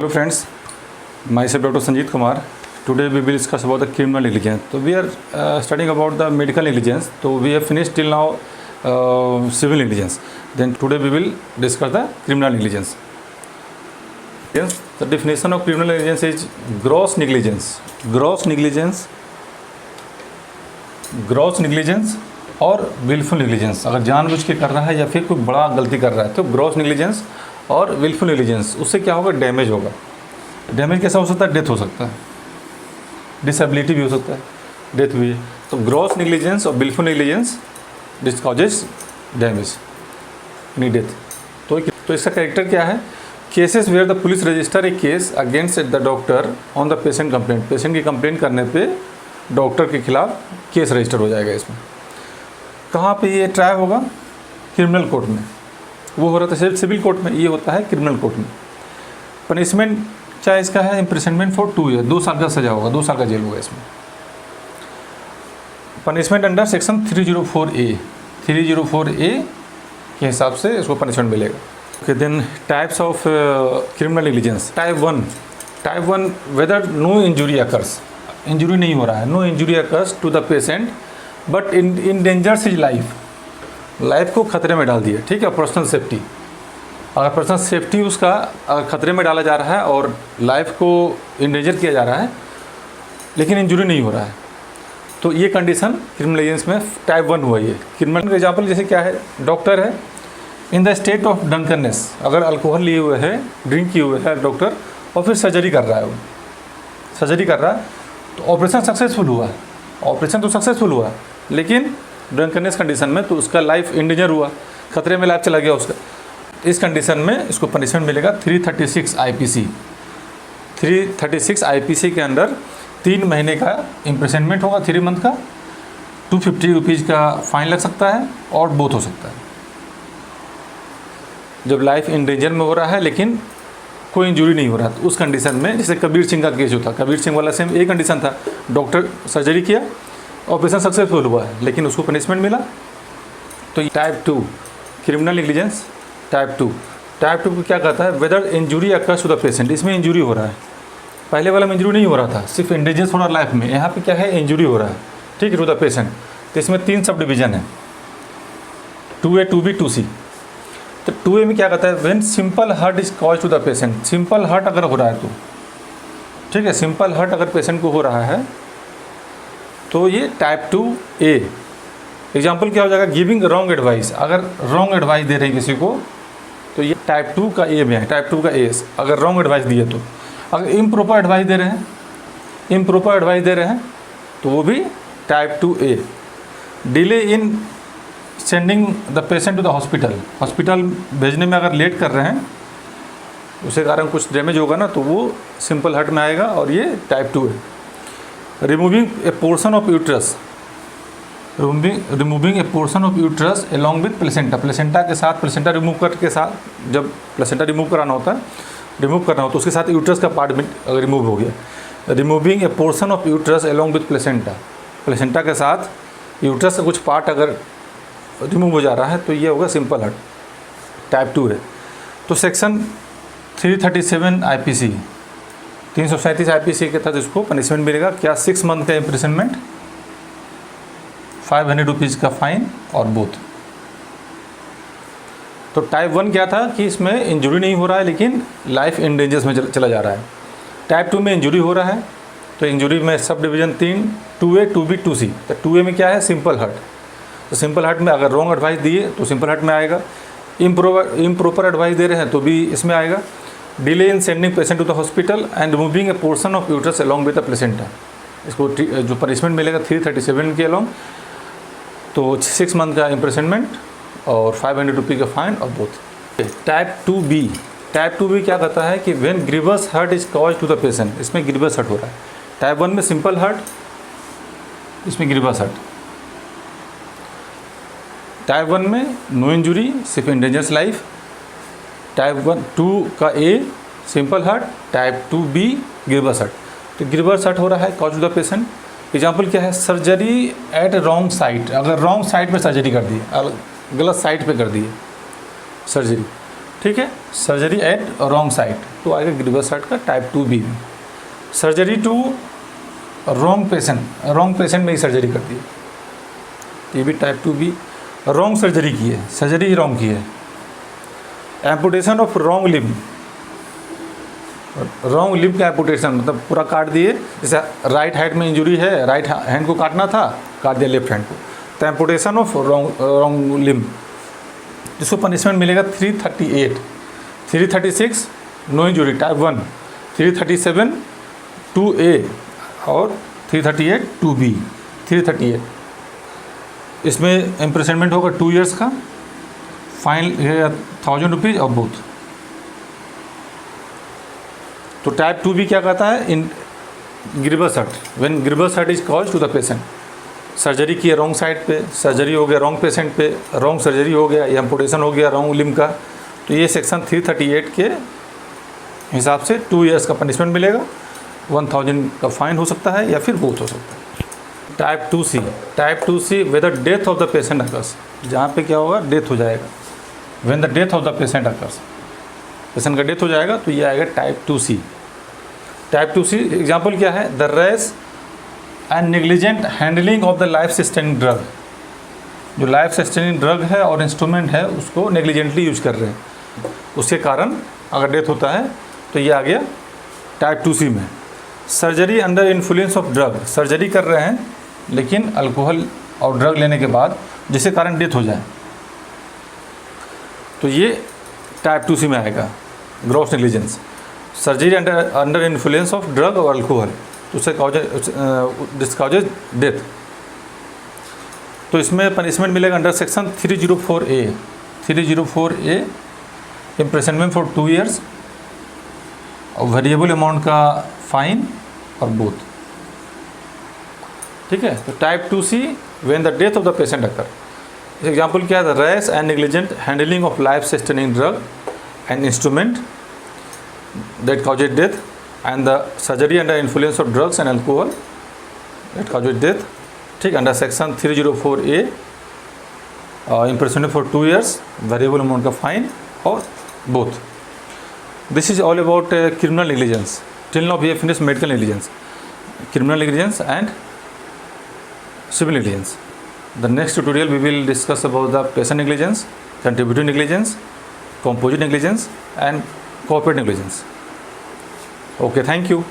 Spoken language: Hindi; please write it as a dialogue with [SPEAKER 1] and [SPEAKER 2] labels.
[SPEAKER 1] Hello friends, myself Dr. Sanjeet Kumar. Today we will discuss about the criminal negligence. So we are studying about the medical negligence. So we have finished till now civil negligence. Then today we will discuss the criminal negligence. Yes, the definition of criminal negligence is gross negligence. Gross negligence और विलफुल नेग्लिजेंस. अगर जानबूझ के कर रहा है या फिर कोई बड़ा गलती कर रहा है तो ग्रॉस नेग्लिजेंस और विलफुल नेग्लिजेंस, उससे क्या होगा, डैमेज होगा. डैमेज कैसा हो सकता है, डेथ हो सकता है, डिसेबिलिटी भी हो सकता है, डेथ भी है. तो ग्रॉस नेग्लिजेंस और wilful negligence this causes damage यानी डेथ. तो इसका कैरेक्टर क्या है, cases where the police register a case against the doctor on the patient complaint. Patient की कंप्लेंट करने पे डॉक्टर के खिलाफ केस रजिस्टर हो जाएगा. इसमें कहाँ पे ये ट्राई होगा, क्रिमिनल कोर्ट में. वो हो रहा था सिविल कोर्ट में, ये होता है क्रिमिनल कोर्ट में. पनिशमेंट क्या इसका है, इम्प्रिजनमेंट फॉर 2 ईयर, 2 साल का सजा होगा, 2 साल का जेल होगा इसमें. पनिशमेंट अंडर सेक्शन 304A के हिसाब से इसको पनिशमेंट मिलेगा. Okay, then types of criminal negligence. Type one whether no injury occurs, injury नहीं हो रहा है, no injury occurs to the patient but endangers his life को खतरे में डाल दिया. ठीक है, पर्सनल सेफ्टी, अगर पर्सनल सेफ्टी उसका अगर खतरे में डाला जा रहा है और लाइफ को इंडेंजर किया जा रहा है लेकिन इंजुरी नहीं हो रहा है, तो ये कंडीशन क्रिमिनल नेग्लिजेंस में टाइप 1 हुआ. ये क्रिमिनल एग्जाम्पल जैसे क्या है, डॉक्टर है in the state of drunkenness, अगर अल्कोहल लिए हुए है, ड्रिंक किए हुए है डॉक्टर, और फिर सर्जरी कर रहा है, वो सर्जरी कर रहा है तो ऑपरेशन सक्सेसफुल हुआ है, ऑपरेशन तो सक्सेसफुल हुआ लेकिन ड्रंकनेस कंडीशन में तो उसका लाइफ इंडेंजर हुआ, खतरे में लाइफ चला गया उसका. इस कंडीशन में इसको पनिशमेंट मिलेगा 336 आईपीसी के अंडर 3 महीने का इम्प्रिजनमेंट होगा, 3 मंथ का, 250 रुपीज़ का फाइन लग सकता है और बोथ हो सकता है. जब लाइफ इंडेंजर में हो रहा है लेकिन कोई इंजरी नहीं हो रहा तो उस कंडीशन में, जैसे कबीर सिंह का केस जो था, कबीर सिंह वाला सेम एक कंडीशन था, डॉक्टर सर्जरी किया, ऑपरेशन सक्सेसफुल हुआ है लेकिन उसको पनिशमेंट मिला. तो टाइप 2 क्रिमिनल नेग्लिजेंस टाइप 2 को क्या कहता है, whether injury occurs to the patient. इसमें इंजुरी हो रहा है, पहले वाला में इंजुरी नहीं हो रहा था, सिर्फ इंडेंजर हो रहा लाइफ में, यहाँ पे क्या है, इंजुरी हो रहा है. ठीक है, टू द पेशेंट. तो इसमें 3 सब डिवीजन है, 2A 2B 2C. तो 2A में क्या कहता है, when simple hurt is cause to the patient. Simple hurt अगर हो रहा है तो ठीक है, सिंपल हर्ट अगर पेशेंट को हो रहा है तो ये टाइप 2A. एग्जाम्पल क्या हो जाएगा, गिविंग रॉन्ग एडवाइस, अगर रॉन्ग एडवाइस दे रहे हैं किसी को तो ये टाइप 2 का A में है, टाइप 2 का A. अगर रॉन्ग एडवाइस दिए तो, अगर इम्प्रॉपर एडवाइस दे रहे हैं तो वो भी type 2A. Delay in sending the patient to the hospital भेजने में अगर लेट कर रहे हैं, उसके कारण कुछ डैमेज होगा ना, तो वो सिंपल हर्ट में आएगा और ये टाइप 2 है. Removing a portion of uterus along with placenta के साथ, प्लेसेंटा रिमूव करके साथ, जब प्लेसेंटा रिमूव करना होता है तो उसके साथ यूट्रस का पार्ट अगर रिमूव हो गया. Removing a portion of uterus along with placenta के साथ यूट्रस का कुछ पार्ट अगर रिमूव हो जा रहा है तो ये होगा सिंपल हर्ट, टाइप 2 है. तो सेक्शन 337 आईपीसी 337 आईपीसी के तहत इसको पनिशमेंट मिलेगा क्या, 6 मंथ का इम्प्रिजनमेंट, 500 रुपीज़ का फाइन और बोथ. तो टाइप 1 क्या था कि इसमें इंजरी नहीं हो रहा है लेकिन लाइफ इंडेंजर्स में चला जा रहा है. टाइप 2 में इंजरी हो रहा है, तो इंजरी में sub division 3, 2A 2B 2C. तो 2A में क्या है, सिंपल हर्ट. तो सिंपल हर्ट में अगर रॉन्ग एडवाइस दिए तो सिंपल हर्ट में आएगा, इम्प्रॉपर एडवाइस दे रहे हैं तो भी इसमें आएगा. Delay in sending patient to the hospital and removing a portion of uterus along with the placenta. इसको जो पनिशमेंट मिलेगा 337 के अलॉन्ग, तो 6 मंथ का इम्प्रिजनमेंट और 500 रुपये का फाइन और बोथ. टाइप 2B क्या कहता है कि when grievous hurt is cause to the patient. इसमें ग्रीवस हर्ट हो रहा है. टाइप 1 में सिंपल हर्ट, इसमें ग्रीवस हर्ट. टाइप 1 में नो इंजुरी, सिर्फ इंडेंजर्स लाइफ. टाइप 2 का A simple hurt, type 2B grievous hurt. तो ग्रीवस हर्ट हो रहा है cause to the patient. Example क्या है, सर्जरी एट रॉन्ग साइट, अगर रॉन्ग साइट पे सर्जरी कर दी, गलत साइट पे कर दी है सर्जरी, ठीक है। सर्जरी एट रॉन्ग साइट तो आएगा ग्रीवस हर्ट का टाइप 2B में। सर्जरी टू रॉन्ग पेशेंट में ही सर्जरी करती है, ये भी टाइप 2B। रॉन्ग सर्जरी की है, सर्जरी ही रॉन्ग की है। एम्पुटेशन ऑफ रॉन्ग लिम्ब का एम्पुटेशन मतलब पूरा काट दिए, जैसे राइट हैंड में इंजरी है, राइट हैंड को काटना था, काट दिया लेफ्ट हैंड को, तो एम्पुटेशन ऑफ रॉन्ग लिम्ब, जिसको पनिशमेंट मिलेगा 338, 336 नो इंजरी टाइप 1, 337 2A और 338 2B। 338 इसमें इम्प्रिजनमेंट होगा 2 ईयर्स का, फाइन 1000 रुपीज़ और बोथ। तो टाइप 2B क्या कहता है, in grievous hurt, when grievous hurt is cause to the patient, surgery की है रॉन्ग साइड पे, सर्जरी हो गया रॉन्ग पेशेंट पे, रॉन्ग सर्जरी हो गया या एम्पुटेशन हो गया रॉन्ग लिम्ब का, तो ये सेक्शन 338 के हिसाब से 2 ईयर्स का पनिशमेंट मिलेगा, 1000 का फाइन हो सकता है या फिर बोथ हो सकता है। Type 2C whether death of the patient occurs, जहाँ पे क्या होगा, डेथ हो जाएगा, when the death of the patient occurs, patient का डेथ हो जाएगा तो ये आएगा type 2C। Type 2C example क्या है, the rash and negligent handling of the life sustaining drug, जो लाइफ सस्टेनिंग ड्रग है और इंस्ट्रूमेंट है उसको नेग्लिजेंटली यूज कर रहे हैं, उसके कारण अगर डेथ होता है तो ये आ गया टाइप 2C में। Surgery under influence of drug, surgery कर रहे हैं लेकिन अल्कोहल और ड्रग लेने के बाद जिसके कारण डेथ हो जाए, तो ये टाइप 2C में आएगा। Gross negligence, surgery under influence of drug और अल्कोहल, तो उससे डिस्कॉजेज डेथ, तो इसमें पनिशमेंट मिलेगा under section 304A imprisonment for 2 years और वेरिएबल अमाउंट का फाइन और बोथ। ठीक है, तो type 2C when the death of the patient occur, example क्या है, the rash and negligent handling of life sustaining drug and instrument that causes death and the surgery under influence of drugs and alcohol that causes death. ठीक, under section 304A imprisonment for 2 years, variable amount का फाइन और both. This is all about criminal negligence. Till now we have finished medical negligence, criminal negligence and civil negligence. The next tutorial we will discuss about the patient negligence, contributory negligence, composite negligence and corporate negligence. Okay, thank you.